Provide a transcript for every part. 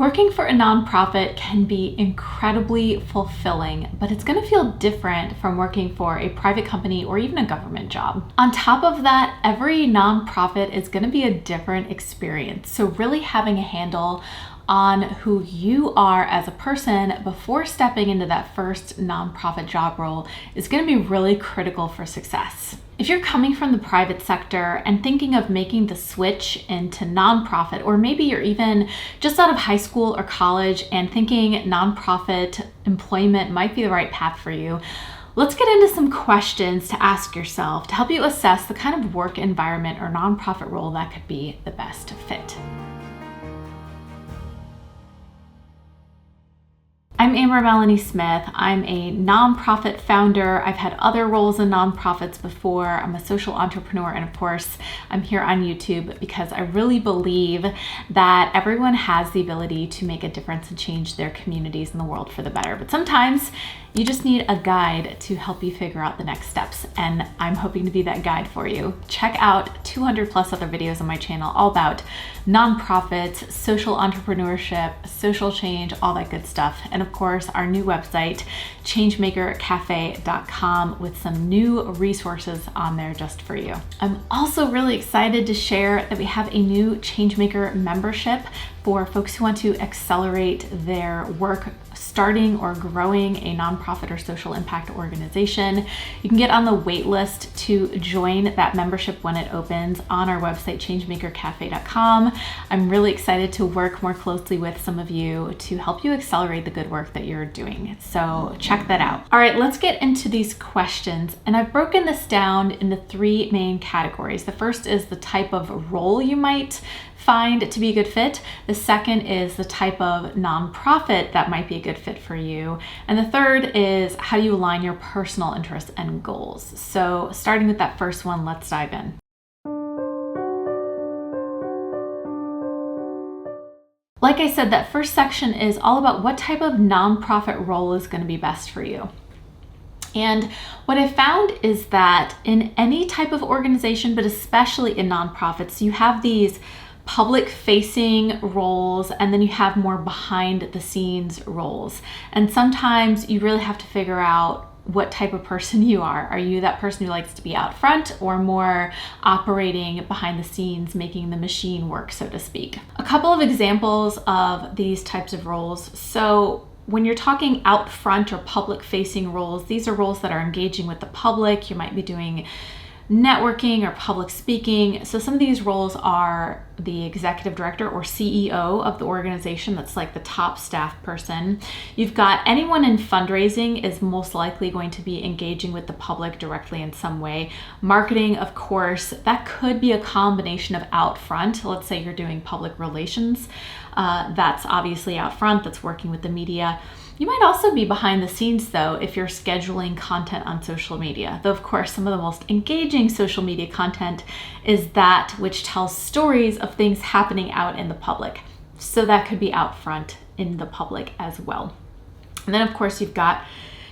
Working for a nonprofit can be incredibly fulfilling, but it's going to feel different from working for a private company or even a government job. On top of that, every nonprofit is going to be a different experience. So really having a handle on who you are as a person before stepping into that first nonprofit job role is going to be really critical for success. If you're coming from the private sector and thinking of making the switch into nonprofit, or maybe you're even just out of high school or college and thinking nonprofit employment might be the right path for you, let's get into some questions to ask yourself to help you assess the kind of work environment or nonprofit role that could be the best fit. I'm Melanie Smith. I'm a nonprofit founder. I've had other roles in nonprofits before. I'm a social entrepreneur, and of course, I'm here on YouTube because I really believe that everyone has the ability to make a difference and change their communities and the world for the better. But sometimes you just need a guide to help you figure out the next steps, and I'm hoping to be that guide for you. Check out 200 plus other videos on my channel all about nonprofits, social entrepreneurship, social change, all that good stuff. And of course, our new website, changemakercafe.com, with some new resources on there just for you. I'm also really excited to share that we have a new Changemaker membership for folks who want to accelerate their work starting or growing a nonprofit or social impact organization. You can get on the wait list to join that membership when it opens on our website, changemakercafe.com. I'm really excited to work more closely with some of you to help you accelerate the good work that you're doing. So check that out. All right, let's get into these questions. And I've broken this down into three main categories. The first is the type of role you might find to be a good fit. The second is the type of nonprofit that might be a good fit for you. And the third is how do you align your personal interests and goals. So starting with that first one, let's dive in. Like I said, that first section is all about what type of nonprofit role is going to be best for you. And what I found is that in any type of organization, but especially in nonprofits, you have these public facing roles, and then you have more behind the scenes roles. And sometimes you really have to figure out what type of person you are. Are you that person who likes to be out front, or more operating behind the scenes, making the machine work, so to speak? A couple of examples of these types of roles. So when you're talking out front or public facing roles, these are roles that are engaging with the public. You might be doing networking or public speaking. So some of these roles are the executive director or CEO of the organization. That's like the top staff person. You've got anyone in fundraising is most likely going to be engaging with the public directly in some way. Marketing, of course, that could be a combination of out front. Let's say you're doing public relations. That's obviously out front. That's working with the media. You might also be behind the scenes, though, if you're scheduling content on social media. Though, of course, some of the most engaging social media content is that which tells stories of things happening out in the public. So that could be out front in the public as well. And then, of course, you've got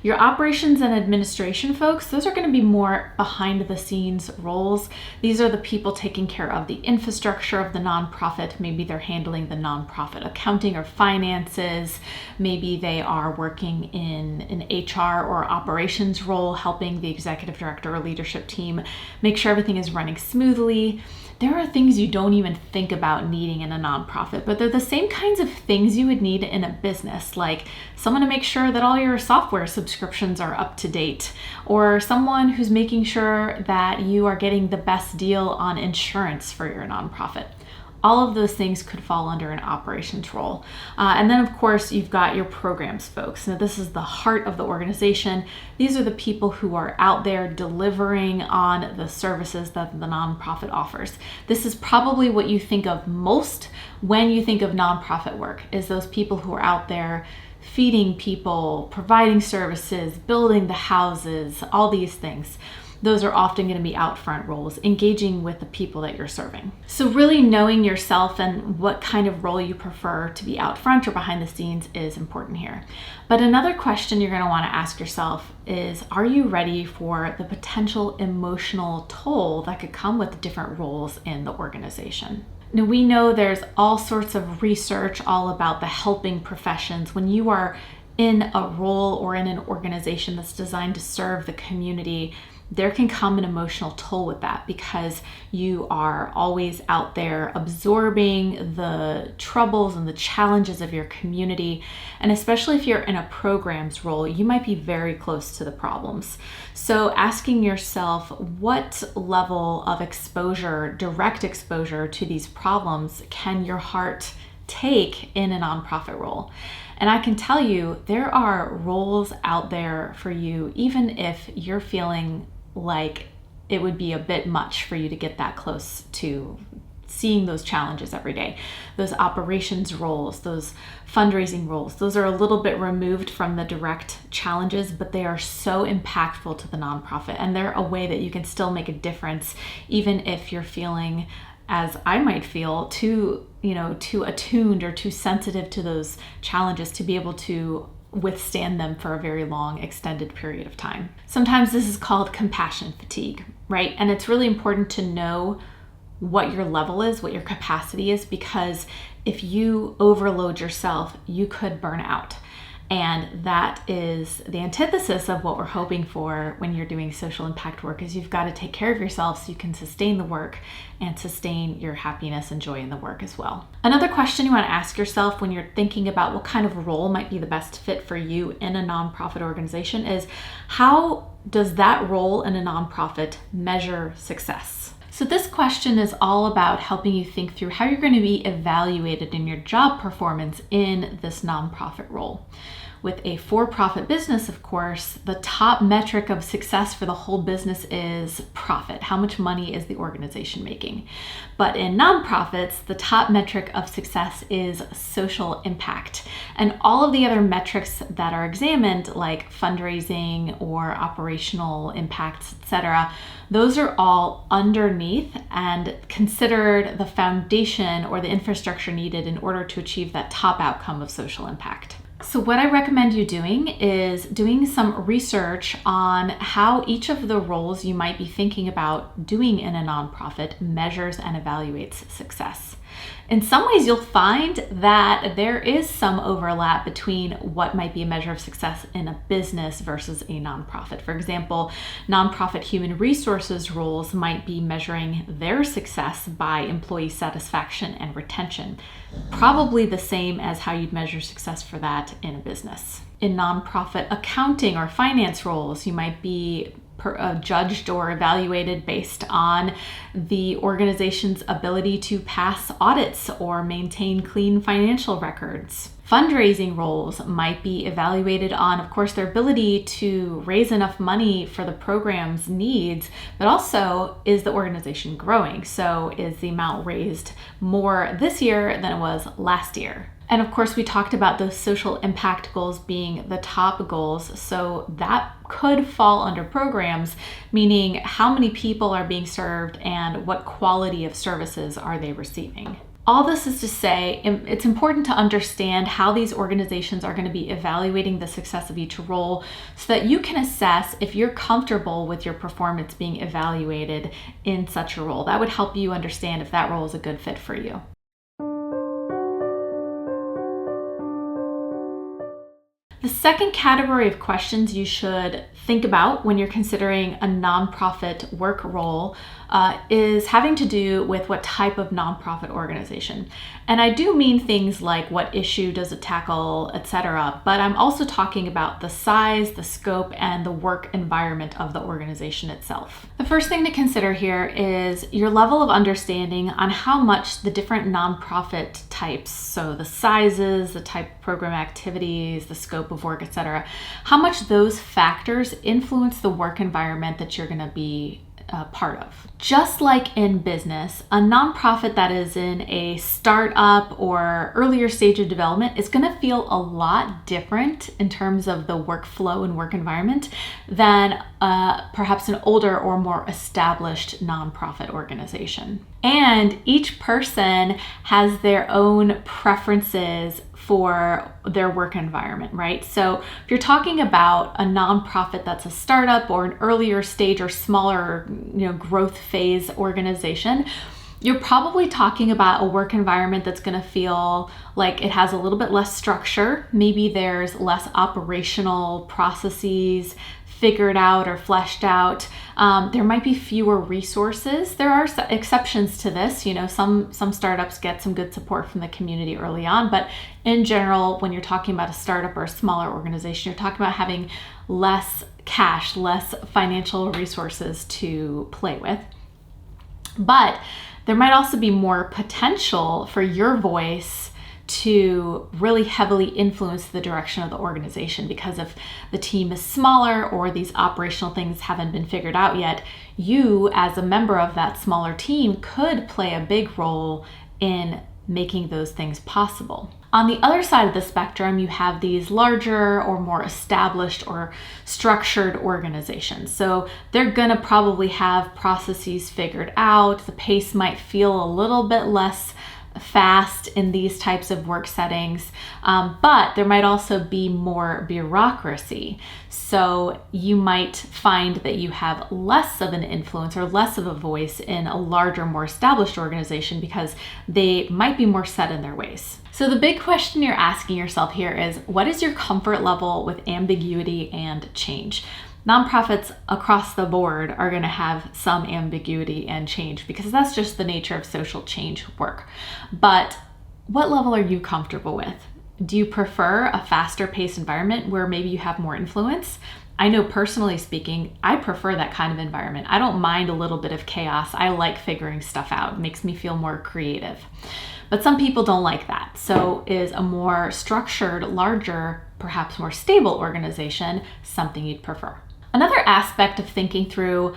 your operations and administration folks. Those are going to be more behind the scenes roles. These are the people taking care of the infrastructure of the nonprofit. Maybe they're handling the nonprofit accounting or finances. Maybe they are working in an HR or operations role, helping the executive director or leadership team make sure everything is running smoothly. There are things you don't even think about needing in a nonprofit, but they're the same kinds of things you would need in a business, like someone to make sure that all your software subscriptions are up to date, or someone who's making sure that you are getting the best deal on insurance for your nonprofit. All of those things could fall under an operations role. And then, of course, you've got your programs folks. Now, this is the heart of the organization. These are the people who are out there delivering on the services that the nonprofit offers. This is probably what you think of most when you think of nonprofit work, is those people who are out there feeding people, providing services, building the houses, all these things. Those are often going to be out front roles, engaging with the people that you're serving. So really knowing yourself and what kind of role you prefer to be out front or behind the scenes is important here. But another question you're going to want to ask yourself is, are you ready for the potential emotional toll that could come with different roles in the organization? Now, we know there's all sorts of research all about the helping professions. When you are in a role or in an organization that's designed to serve the community, there can come an emotional toll with that because you are always out there absorbing the troubles and the challenges of your community. And especially if you're in a programs role, you might be very close to the problems. So asking yourself, what level of exposure, direct exposure to these problems can your heart take in a nonprofit role? And I can tell you, there are roles out there for you, even if you're feeling like it would be a bit much for you to get that close to seeing those challenges every day. Those operations roles, those fundraising roles, those are a little bit removed from the direct challenges, but they are so impactful to the nonprofit, and they're a way that you can still make a difference, even if you're feeling, as I might feel, too attuned or too sensitive to those challenges to be able to withstand them for a very long, extended period of time. Sometimes this is called compassion fatigue, right? And it's really important to know what your level is, what your capacity is, because if you overload yourself, you could burn out. And that is the antithesis of what we're hoping for when you're doing social impact work, is you've got to take care of yourself so you can sustain the work and sustain your happiness and joy in the work as well. Another question you want to ask yourself when you're thinking about what kind of role might be the best fit for you in a nonprofit organization is, how does that role in a nonprofit measure success? So this question is all about helping you think through how you're going to be evaluated in your job performance in this nonprofit role. With a for-profit business, of course, the top metric of success for the whole business is profit. How much money is the organization making? But in nonprofits, the top metric of success is social impact. And all of the other metrics that are examined, like fundraising or operational impacts, etc., those are all underneath and considered the foundation or the infrastructure needed in order to achieve that top outcome of social impact. So what I recommend you doing is doing some research on how each of the roles you might be thinking about doing in a nonprofit measures and evaluates success. In some ways, you'll find that there is some overlap between what might be a measure of success in a business versus a nonprofit. For example, nonprofit human resources roles might be measuring their success by employee satisfaction and retention, probably the same as how you'd measure success for that in a business. In nonprofit accounting or finance roles, you might be judged or evaluated based on the organization's ability to pass audits or maintain clean financial records. Fundraising roles might be evaluated on, of course, their ability to raise enough money for the program's needs, but also, is the organization growing? So is the amount raised more this year than it was last year? And of course, we talked about those social impact goals being the top goals. So that could fall under programs, meaning how many people are being served and what quality of services are they receiving. All this is to say, it's important to understand how these organizations are going to be evaluating the success of each role so that you can assess if you're comfortable with your performance being evaluated in such a role. That would help you understand if that role is a good fit for you. The second category of questions you should think about when you're considering a nonprofit work role is having to do with what type of nonprofit organization. And I do mean things like what issue does it tackle, etc. But I'm also talking about the size, the scope, and the work environment of the organization itself. The first thing to consider here is your level of understanding on how much the different nonprofit types, so the sizes, the type of program activities, the scope of work, etc., how much those factors influence the work environment that you're going to be part of. Just like in business, a nonprofit that is in a startup or earlier stage of development is going to feel a lot different in terms of the workflow and work environment than perhaps an older or more established nonprofit organization. And each person has their own preferences for their work environment, right? So if you're talking about a nonprofit that's a startup or an earlier stage or smaller, growth phase organization, you're probably talking about a work environment that's going to feel like it has a little bit less structure. Maybe there's less operational processes figured out or fleshed out. There might be fewer resources. There are exceptions to this. Some startups get some good support from the community early on, but in general, when you're talking about a startup or a smaller organization, you're talking about having less cash, less financial resources to play with. But there might also be more potential for your voice to really heavily influence the direction of the organization, because if the team is smaller or these operational things haven't been figured out yet, you as a member of that smaller team could play a big role in making those things possible. On the other side of the spectrum, you have these larger or more established or structured organizations. So they're going to probably have processes figured out. The pace might feel a little bit less fast in these types of work settings, but there might also be more bureaucracy. So you might find that you have less of an influence or less of a voice in a larger, more established organization because they might be more set in their ways. So the big question you're asking yourself here is, what is your comfort level with ambiguity and change? Nonprofits across the board are going to have some ambiguity and change because that's just the nature of social change work. But what level are you comfortable with? Do you prefer a faster paced environment where maybe you have more influence? I know personally speaking, I prefer that kind of environment. I don't mind a little bit of chaos. I like figuring stuff out. It makes me feel more creative. But some people don't like that. So is a more structured, larger, perhaps more stable organization something you'd prefer? Another aspect of thinking through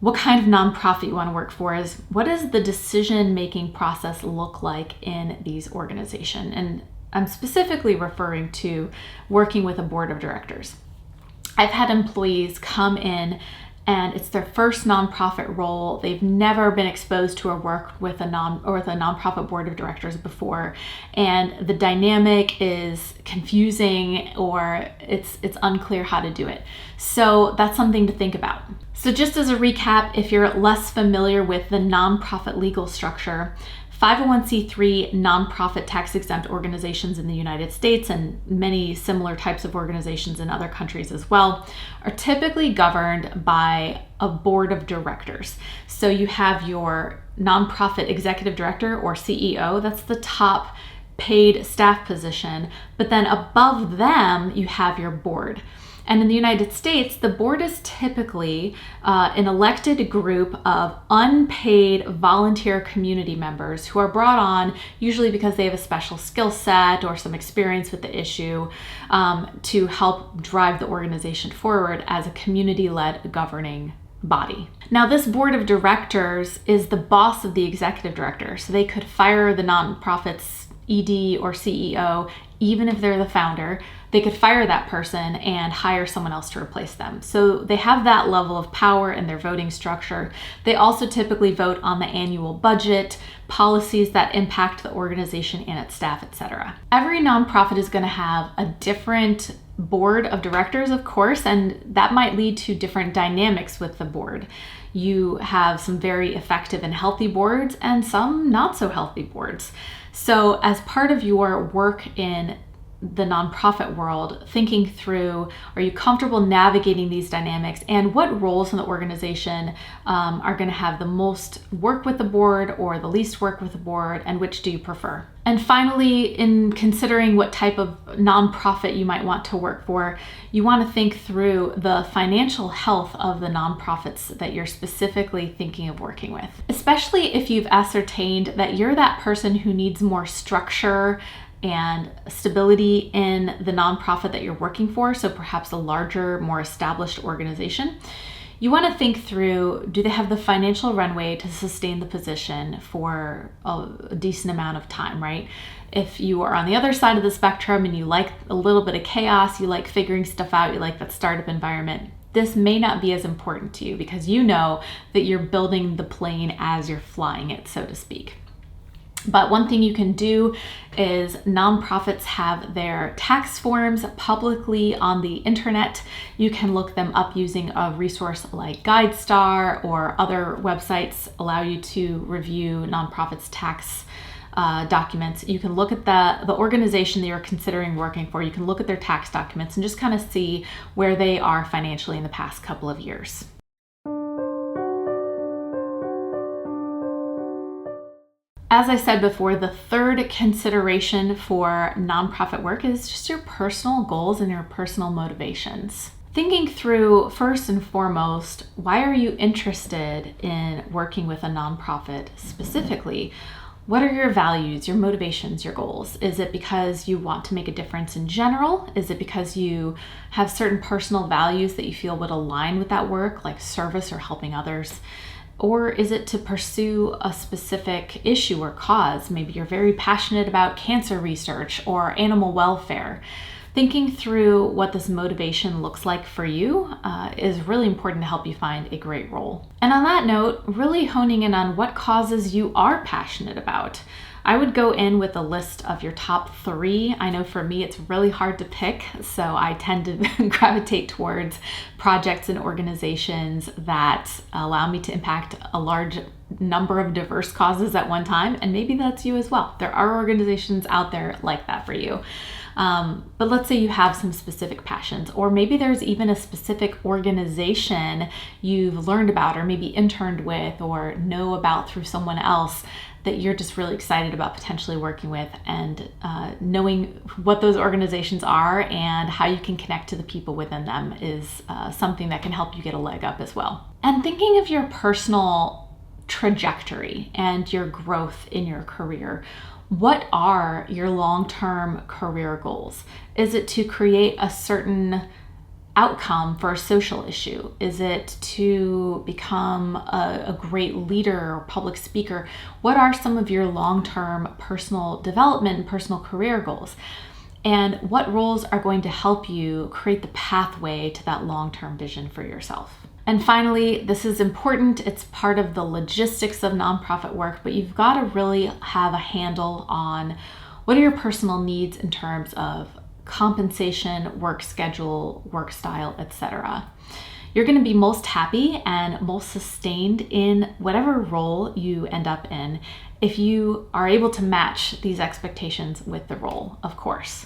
what kind of nonprofit you want to work for is, what does the decision-making process look like in these organizations? And I'm specifically referring to working with a board of directors. I've had employees come in and it's their first nonprofit role. They've never been exposed to or worked with a nonprofit board of directors before, and the dynamic is confusing or it's unclear how to do it. So that's something to think about. So just as a recap, if you're less familiar with the nonprofit legal structure, 501c3 nonprofit tax-exempt organizations in the United States and many similar types of organizations in other countries as well are typically governed by a board of directors. So you have your nonprofit executive director or CEO, that's the top paid staff position, but then above them you have your board. And in the United States, the board is typically an elected group of unpaid volunteer community members who are brought on usually because they have a special skill set or some experience with the issue to help drive the organization forward as a community-led governing body. Now, this board of directors is the boss of the executive director, so they could fire the nonprofit's ED or CEO even if they're the founder. They could fire that person and hire someone else to replace them. So they have that level of power in their voting structure. They also typically vote on the annual budget, policies that impact the organization and its staff, etc. Every nonprofit is going to have a different board of directors, of course, and that might lead to different dynamics with the board. You have some very effective and healthy boards and some not so healthy boards. So as part of your work in the nonprofit world, thinking through, are you comfortable navigating these dynamics, and what roles in the organization are going to have the most work with the board or the least work with the board, and which do you prefer? And finally, in considering what type of nonprofit you might want to work for, you want to think through the financial health of the nonprofits that you're specifically thinking of working with, especially if you've ascertained that you're that person who needs more structure and stability in the nonprofit that you're working for, so perhaps a larger, more established organization. You want to think through, do they have the financial runway to sustain the position for a decent amount of time, right? If you are on the other side of the spectrum and you like a little bit of chaos, you like figuring stuff out, you like that startup environment, this may not be as important to you because you know that you're building the plane as you're flying it, so to speak. But one thing you can do is nonprofits have their tax forms publicly on the internet. You can look them up using a resource like GuideStar, or other websites allow you to review nonprofits' tax documents. You can look at the organization that you're considering working for. You can look at their tax documents and just kind of see where they are financially in the past couple of years. As I said before, the third consideration for nonprofit work is just your personal goals and your personal motivations. Thinking through, first and foremost, why are you interested in working with a nonprofit specifically? What are your values, your motivations, your goals? Is it because you want to make a difference in general? Is it because you have certain personal values that you feel would align with that work, like service or helping others? Or is it to pursue a specific issue or cause? Maybe you're very passionate about cancer research or animal welfare. Thinking through what this motivation looks like for you is really important to help you find a great role. And on that note, really honing in on what causes you are passionate about. I would go in with a list of your top 3. I know for me it's really hard to pick, so I tend to gravitate towards projects and organizations that allow me to impact a large number of diverse causes at one time, and maybe that's you as well. There are organizations out there like that for you. But let's say you have some specific passions, or maybe there's even a specific organization you've learned about or maybe interned with or know about through someone else that you're just really excited about potentially working with, and knowing what those organizations are and how you can connect to the people within them is something that can help you get a leg up as well. And thinking of your personal trajectory and your growth in your career. What are your long-term career goals? Is it to create a certain outcome for a social issue? Is it to become a great leader or public speaker? What are some of your long-term personal development and personal career goals? And what roles are going to help you create the pathway to that long-term vision for yourself? And finally, this is important. It's part of the logistics of nonprofit work, but you've got to really have a handle on what are your personal needs in terms of compensation, work schedule, work style, etc. You're going to be most happy and most sustained in whatever role you end up in if you are able to match these expectations with the role, of course.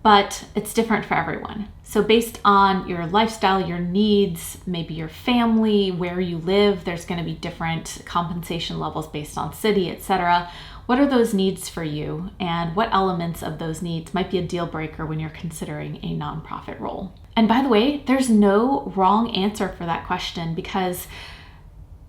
But it's different for everyone. So based on your lifestyle, your needs, maybe your family, where you live, there's going to be different compensation levels based on city, etc. What are those needs for you, and what elements of those needs might be a deal breaker when you're considering a nonprofit role? And by the way, there's no wrong answer for that question, because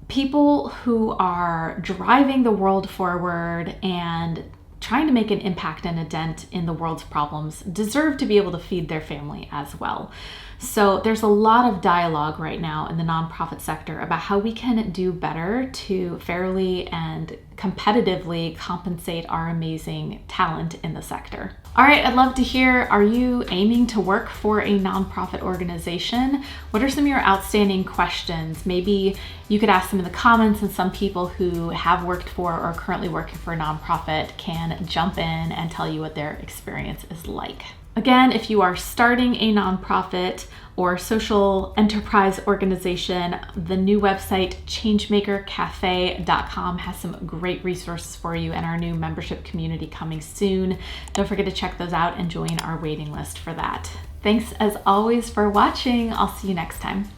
people who are driving the world forward and trying to make an impact and a dent in the world's problems deserve to be able to feed their family as well. So there's a lot of dialogue right now in the nonprofit sector about how we can do better to fairly and competitively compensate our amazing talent in the sector. All right, I'd love to hear, are you aiming to work for a nonprofit organization? What are some of your outstanding questions? Maybe you could ask them in the comments, and some people who have worked for or are currently working for a nonprofit can jump in and tell you what their experience is like. Again, if you are starting a nonprofit or social enterprise organization, the new website changemakercafe.com has some great resources for you, and our new membership community coming soon. Don't forget to check those out and join our waiting list for that. Thanks as always for watching. I'll see you next time.